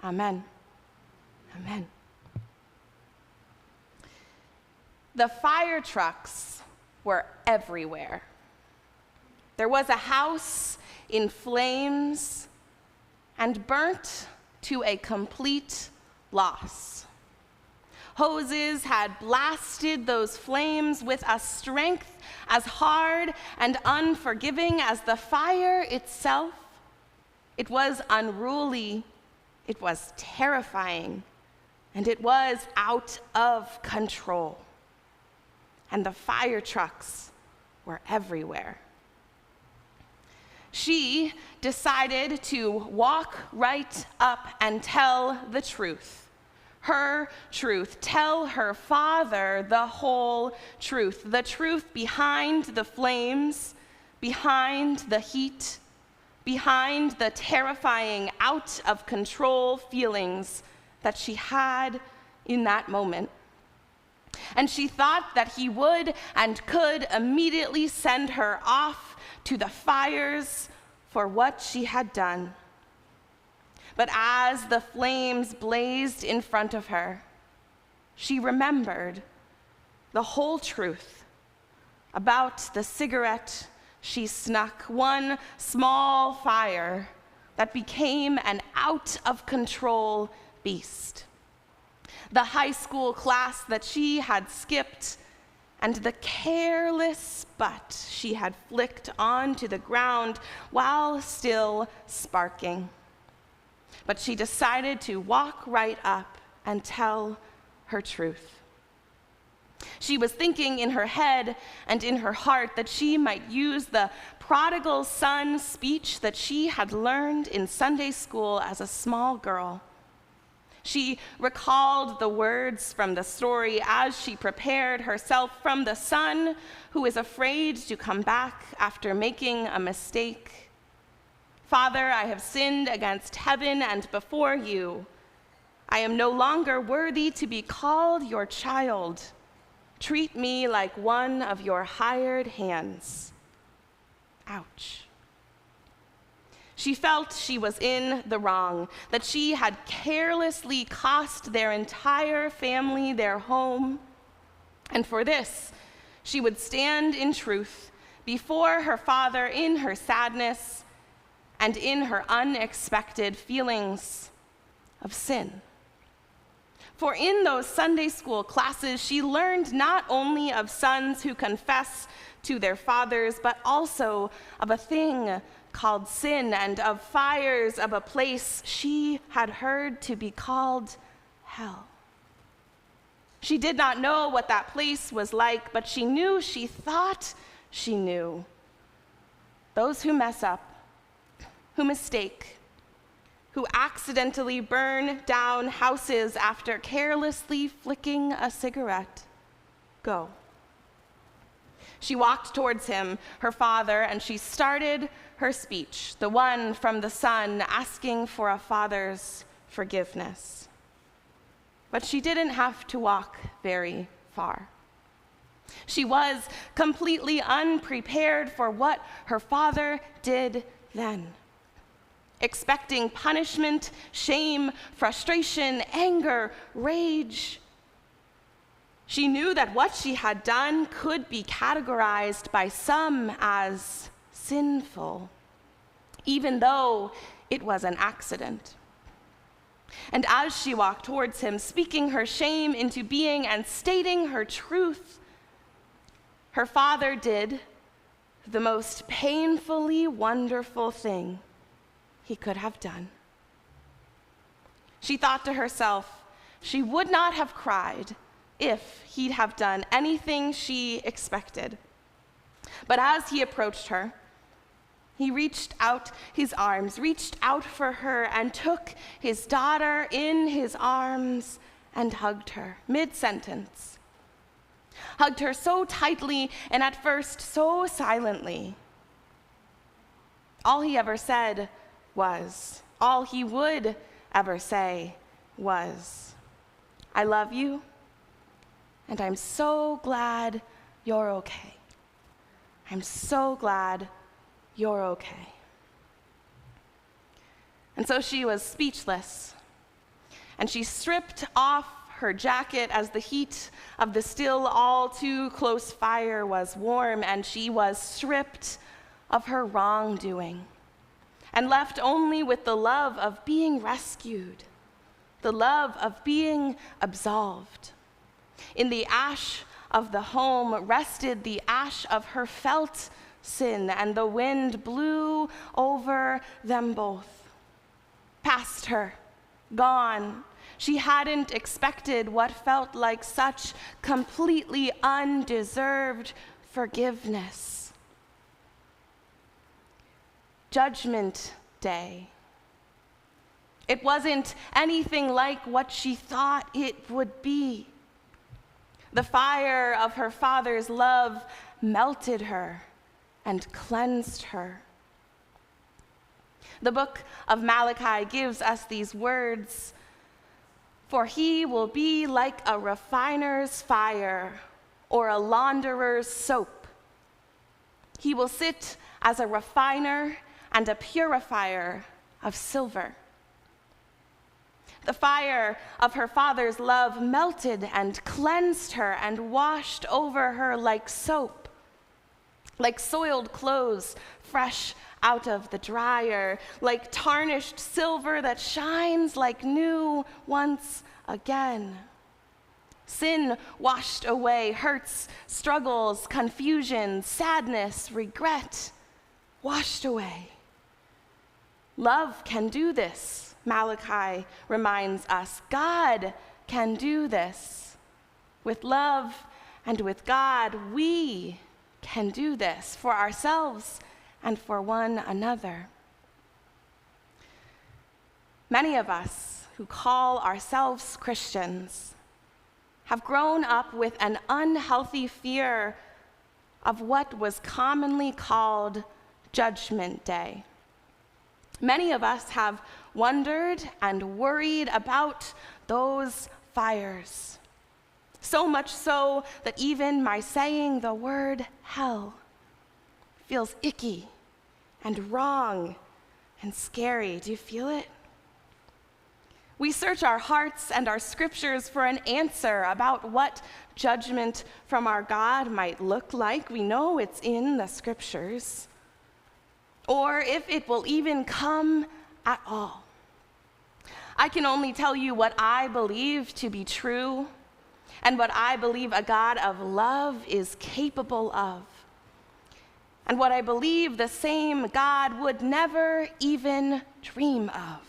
Amen. Amen. The fire trucks were everywhere. There was a house in flames and burnt to a complete loss. Hoses had blasted those flames with a strength as hard and unforgiving as the fire itself. It was unruly, it was terrifying, and it was out of control. And the fire trucks were everywhere. She decided to walk right up and tell the truth, her truth, tell her father the whole truth, the truth behind the flames, behind the heat, behind the terrifying, out of control feelings that she had in that moment. And she thought that he would and could immediately send her off to the fires for what she had done. But as the flames blazed in front of her, she remembered the whole truth about the cigarette she snuck, one small fire that became an out-of-control beast. The high school class that she had skipped, and the careless butt she had flicked onto the ground while still sparking. But she decided to walk right up and tell her truth. She was thinking in her head and in her heart that she might use the prodigal son speech that she had learned in Sunday school as a small girl. She recalled the words from the story as she prepared herself from the son who is afraid to come back after making a mistake. Father, I have sinned against heaven and before you. I am no longer worthy to be called your child. Treat me like one of your hired hands. Ouch. She felt she was in the wrong, that she had carelessly cost their entire family their home. And for this, she would stand in truth before her father in her sadness and in her unexpected feelings of sin. For in those Sunday school classes, she learned not only of sons who confess to their fathers, but also of a thing called sin and of fires of a place she had heard to be called hell. She did not know what that place was like, but she knew, she thought she knew. Those who mess up, who mistake, who accidentally burn down houses after carelessly flicking a cigarette, go. She walked towards him, her father, and she started her speech, the one from the son asking for a father's forgiveness. But she didn't have to walk very far. She was completely unprepared for what her father did then. Expecting punishment, shame, frustration, anger, rage. She knew that what she had done could be categorized by some as sinful, even though it was an accident. And as she walked towards him, speaking her shame into being and stating her truth, her father did the most painfully wonderful thing he could have done. She thought to herself, she would not have cried if he'd have done anything she expected. But as he approached her, he reached out his arms, reached out for her, and took his daughter in his arms and hugged her mid-sentence. Hugged her so tightly and at first so silently. All he ever said was, all he would ever say was, I love you, and I'm so glad you're okay. I'm so glad you're okay. And so she was speechless and she stripped off her jacket as the heat of the still all too close fire was warm, and she was stripped of her wrongdoing and left only with the love of being rescued, the love of being absolved. In the ash of the home rested the ash of her felt sin, and the wind blew over them both. Past her, gone. She hadn't expected what felt like such completely undeserved forgiveness. Judgment Day. It wasn't anything like what she thought it would be. The fire of her Father's love melted her and cleansed her. The book of Malachi gives us these words: "For he will be like a refiner's fire or a launderer's soap. He will sit as a refiner and a purifier of silver." The fire of her Father's love melted and cleansed her and washed over her like soap, like soiled clothes fresh out of the dryer, like tarnished silver that shines like new once again. Sin washed away hurts, struggles, confusion, sadness, regret, washed away. Love can do this, Malachi reminds us. God can do this. With love and with God, we can do this for ourselves and for one another. Many of us who call ourselves Christians have grown up with an unhealthy fear of what was commonly called Judgment Day. Many of us have wondered and worried about those fires, so much so that even my saying the word hell feels icky and wrong and scary. Do you feel it? We search our hearts and our scriptures for an answer about what judgment from our God might look like. We know it's in the scriptures, or if it will even come at all. I can only tell you what I believe to be true and what I believe a God of love is capable of, and what I believe the same God would never even dream of.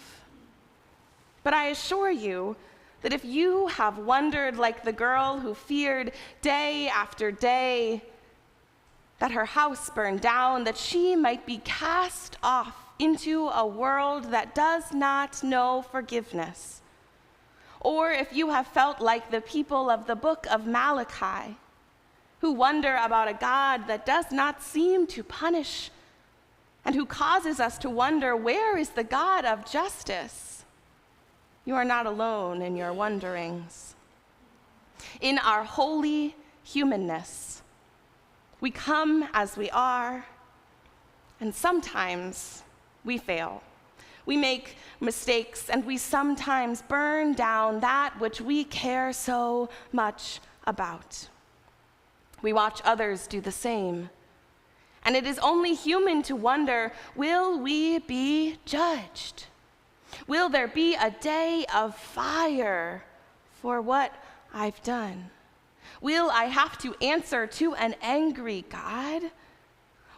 But I assure you that if you have wondered, like the girl who feared day after day that her house burned down, that she might be cast off into a world that does not know forgiveness, or if you have felt like the people of the book of Malachi, who wonder about a God that does not seem to punish and who causes us to wonder, where is the God of justice? You are not alone in your wonderings. In our holy humanness, we come as we are, and sometimes we fail. We make mistakes, and we sometimes burn down that which we care so much about. We watch others do the same. And it is only human to wonder, will we be judged? Will there be a day of fire for what I've done? Will I have to answer to an angry God?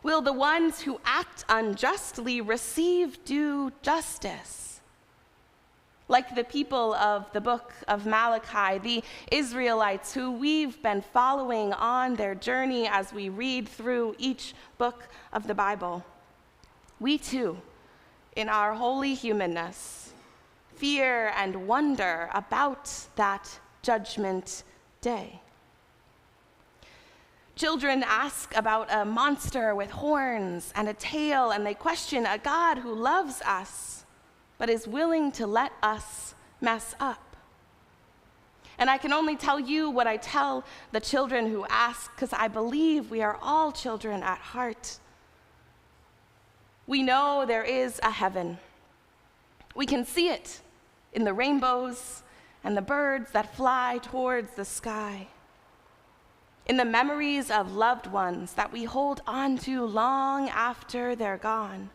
Will the ones who act unjustly receive due justice? Like the people of the book of Malachi, the Israelites who we've been following on their journey as we read through each book of the Bible, we too, in our holy humanness, fear and wonder about that judgment day. Children ask about a monster with horns and a tail, and they question a God who loves us but is willing to let us mess up. And I can only tell you what I tell the children who ask, because I believe we are all children at heart. We know there is a heaven. We can see it in the rainbows and the birds that fly towards the sky, in the memories of loved ones that we hold on to long after they're gone,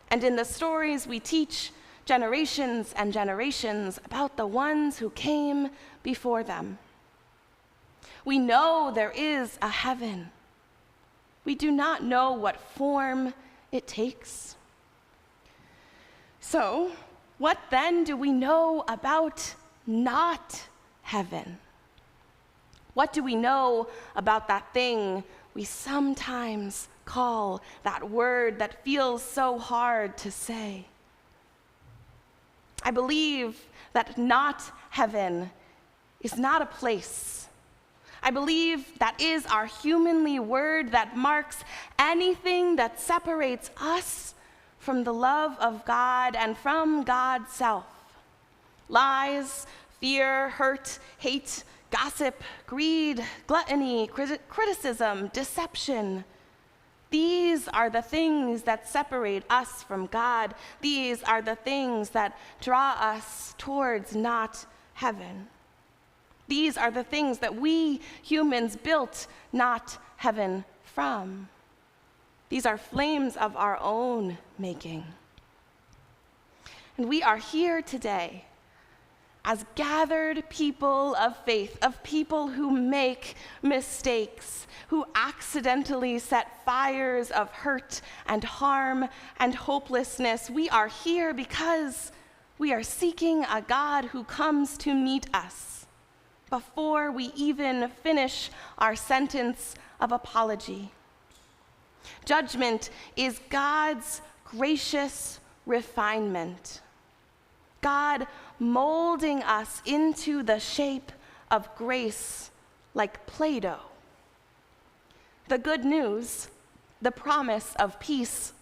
and in the stories we teach generations and generations about the ones who came before them. We know there is a heaven. We do not know what form it takes. So, what then do we know about not heaven? What do we know about that thing we sometimes call, that word that feels so hard to say? I believe that not heaven is not a place. I believe that is our humanly word that marks anything that separates us from the love of God and from God's self. Lies, fear, hurt, hate, gossip, greed, gluttony, criticism, deception. These are the things that separate us from God. These are the things that draw us towards not heaven. These are the things that we humans built not heaven from. These are flames of our own making. And we are here today as gathered people of faith, of people who make mistakes, who accidentally set fires of hurt and harm and hopelessness. We are here because we are seeking a God who comes to meet us before we even finish our sentence of apology. Judgment is God's gracious refinement. God molding us into the shape of grace like Play-Doh. The good news, the promise of peace,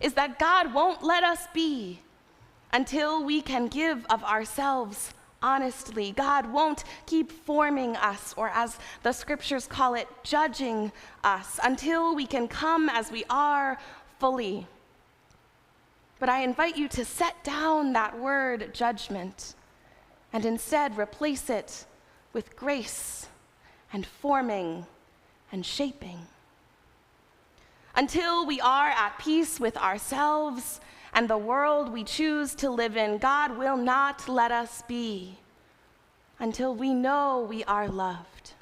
is that God won't let us be until we can give of ourselves honestly. God won't keep forming us, or as the scriptures call it, judging us, until we can come as we are fully. But I invite you to set down that word judgment and instead replace it with grace and forming and shaping. Until we are at peace with ourselves and the world we choose to live in, God will not let us be until we know we are loved.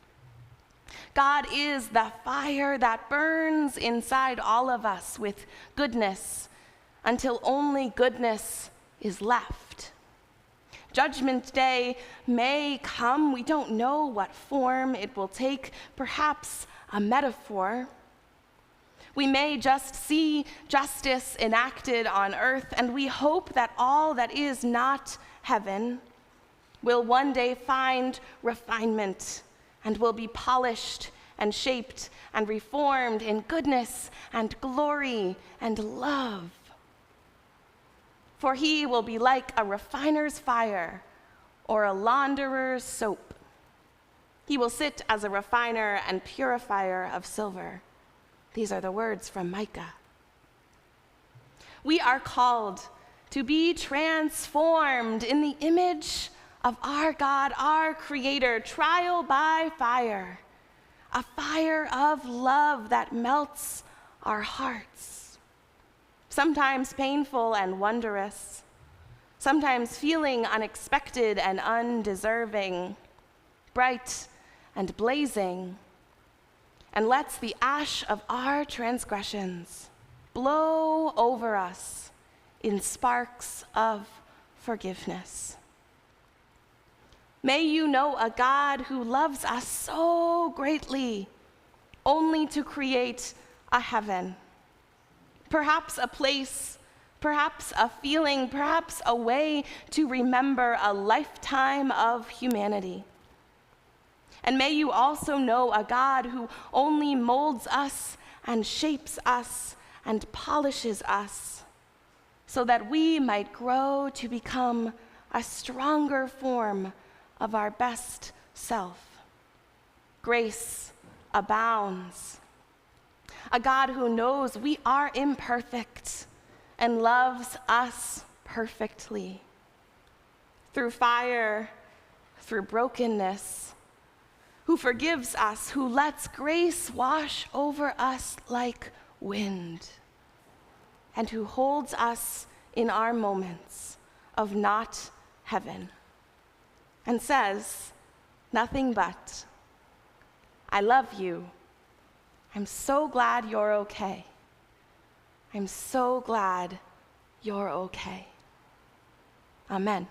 God is the fire that burns inside all of us with goodness until only goodness is left. Judgment Day may come. We don't know what form it will take, perhaps a metaphor. We may just see justice enacted on earth, and we hope that all that is not heaven will one day find refinement and will be polished and shaped and reformed in goodness and glory and love. For he will be like a refiner's fire or a launderer's soap. He will sit as a refiner and purifier of silver. These are the words from Micah. We are called to be transformed in the image of our God, our Creator, trial by fire, a fire of love that melts our hearts. Sometimes painful and wondrous, sometimes feeling unexpected and undeserving, bright and blazing, and lets the ash of our transgressions blow over us in sparks of forgiveness. May you know a God who loves us so greatly, only to create a heaven, perhaps a place, perhaps a feeling, perhaps a way to remember a lifetime of humanity. And may you also know a God who only molds us and shapes us and polishes us so that we might grow to become a stronger form of our best self. Grace abounds. A God who knows we are imperfect and loves us perfectly. through fire, through brokenness, who forgives us, who lets grace wash over us like wind, and who holds us in our moments of not heaven, and says nothing but, I love you. I'm so glad you're okay. I'm so glad you're okay. Amen.